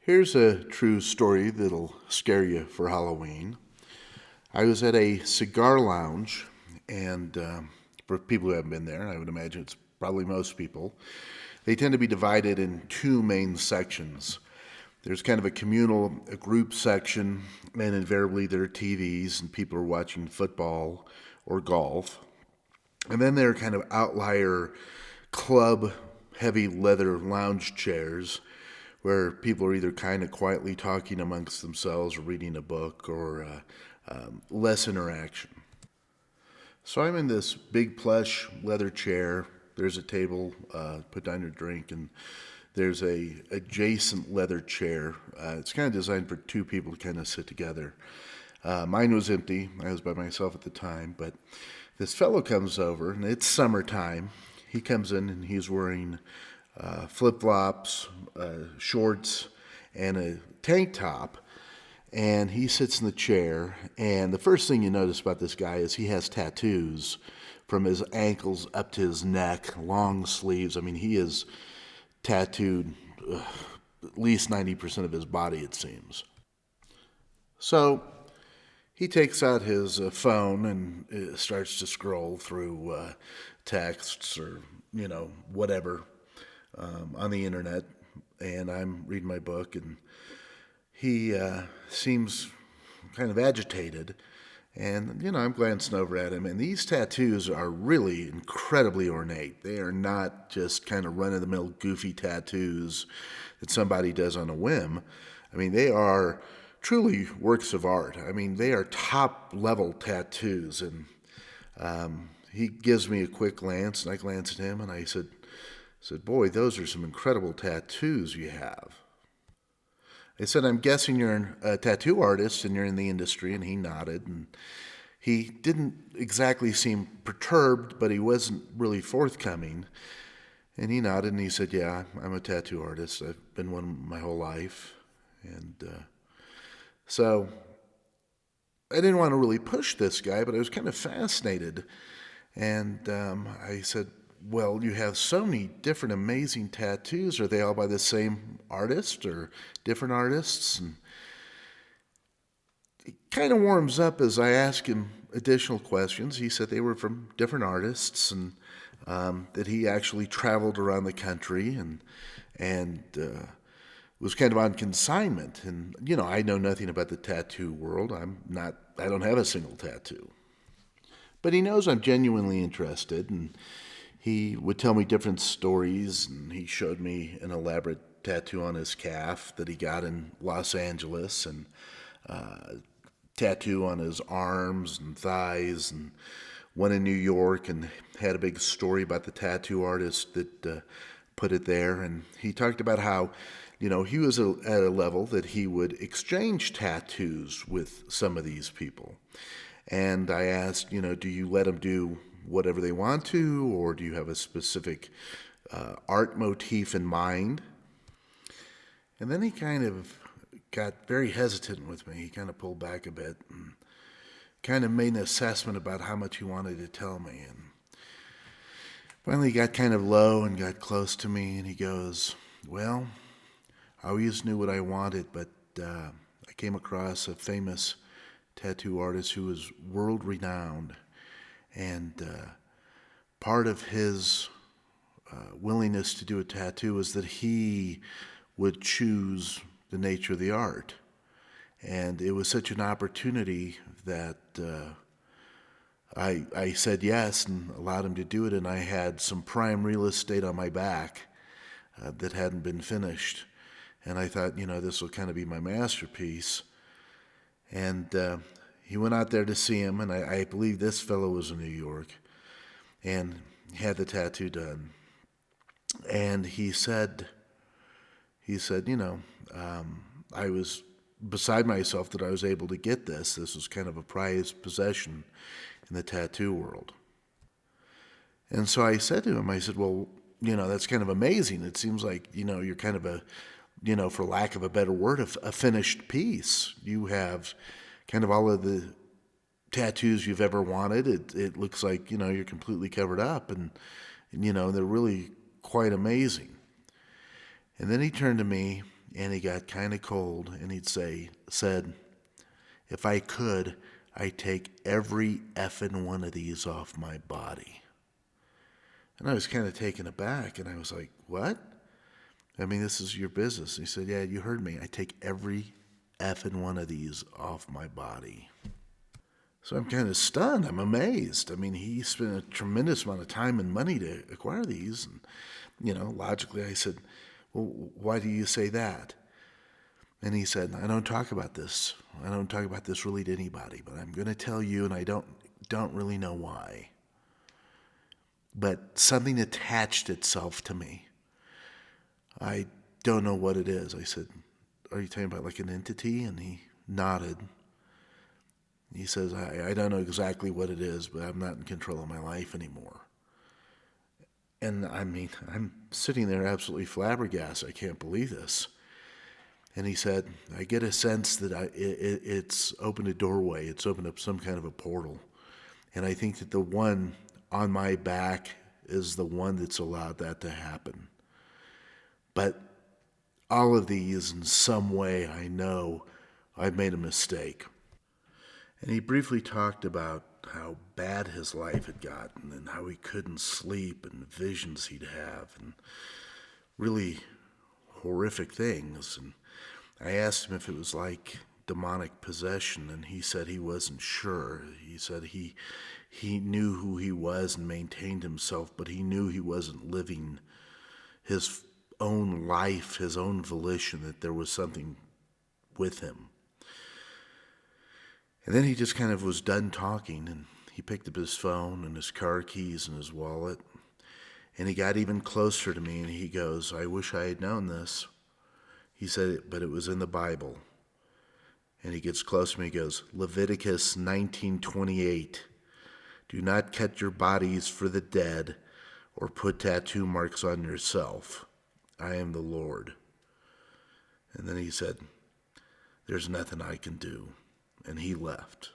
Here's a true story that'll scare you for Halloween. I was at a cigar lounge, and for people who haven't been there, I would imagine it's probably most people, they tend to be divided in two main sections. There's kind of a group section, and invariably there are TVs, and people are watching football or golf. And then there are kind of outlier club heavy leather lounge chairs where people are either kind of quietly talking amongst themselves or reading a book or less interaction. So I'm in this big plush leather chair. There's a table, put down your drink, and there's a adjacent leather chair. It's kind of designed for two people to kind of sit together. Mine was empty. I was by myself at the time, but this fellow comes over, and it's summertime. He comes in and he's wearing flip flops, shorts, and a tank top. And he sits in the chair. And the first thing you notice about this guy is he has tattoos from his ankles up to his neck, long sleeves. I mean, he is tattooed at least 90% of his body, it seems. So he takes out his phone and starts to scroll through texts or, whatever on the internet. And I'm reading my book, and he seems kind of agitated. And, I'm glancing over at him, and these tattoos are really incredibly ornate. They are not just kind of run of the mill goofy tattoos that somebody does on a whim. I mean, they are truly works of art. I mean, they are top level tattoos. And he gives me a quick glance, and I glance at him, and I said, "Boy, those are some incredible tattoos you have." I said, "I'm guessing you're a tattoo artist and you're in the industry," and he nodded. And he didn't exactly seem perturbed, but he wasn't really forthcoming. And he nodded and he said, "Yeah, I'm a tattoo artist. I've been one my whole life." And so I didn't want to really push this guy, but I was kind of fascinated. And I said, "Well, you have so many different amazing tattoos. Are they all by the same artist or different artists?" And it kind of warms up as I ask him additional questions. He said they were from different artists, and that he actually traveled around the country and was kind of on consignment. And I know nothing about the tattoo world. I don't have a single tattoo. But he knows I'm genuinely interested, and he would tell me different stories, and he showed me an elaborate tattoo on his calf that he got in Los Angeles, and tattoo on his arms and thighs, and one in New York, and had a big story about the tattoo artist that put it there. And he talked about how, he was at a level that he would exchange tattoos with some of these people. And I asked, do you let them do whatever they want to, or do you have a specific art motif in mind? And then he kind of got very hesitant with me. He kind of pulled back a bit and kind of made an assessment about how much he wanted to tell me. And finally he got kind of low and got close to me, and he goes, "Well, I always knew what I wanted, but I came across a famous tattoo artist who was world renowned. And part of his willingness to do a tattoo was that he would choose the nature of the art. And it was such an opportunity that I said yes and allowed him to do it. And I had some prime real estate on my back that hadn't been finished. And I thought, this will kind of be my masterpiece." And he went out there to see him, and I believe this fellow was in New York, and he had the tattoo done. And he said, I was beside myself that I was able to get this. This was kind of a prized possession in the tattoo world. And so I said to him, "Well, that's kind of amazing. It seems like, you're kind of for lack of a better word, a finished piece. You have kind of all of the tattoos you've ever wanted. It looks like, you're completely covered up, and they're really quite amazing." And then he turned to me and he got kind of cold, and said, if I could, I'd take every effing one of these off my body. And I was kind of taken aback, and I was like, what? I mean, this is your business. And he said, yeah, you heard me. I take every effing one of these off my body. So I'm kind of stunned. I'm amazed. I mean, he spent a tremendous amount of time and money to acquire these. And, logically I said, well, why do you say that? And he said, I don't talk about this. I don't talk about this really to anybody, but I'm going to tell you, and I don't really know why. But something attached itself to me. I don't know what it is. I said, are you talking about like an entity? And he nodded. He says, I don't know exactly what it is, but I'm not in control of my life anymore. And I mean, I'm sitting there absolutely flabbergasted. I can't believe this. And he said, I get a sense that it's opened a doorway. It's opened up some kind of a portal. And I think that the one on my back is the one that's allowed that to happen. But all of these, in some way, I know I've made a mistake. And he briefly talked about how bad his life had gotten and how he couldn't sleep and visions he'd have and really horrific things. And I asked him if it was like demonic possession, and he said he wasn't sure. He said he knew who he was and maintained himself, but he knew he wasn't living his own life, his own volition, that there was something with him. And then he just kind of was done talking, and he picked up his phone and his car keys and his wallet, and he got even closer to me, and he goes, I wish I had known this. He said, but it was in the Bible. And he gets close to me, he goes, Leviticus 19:28, do not cut your bodies for the dead or put tattoo marks on yourself. I am the Lord. And then he said, there's nothing I can do. And he left.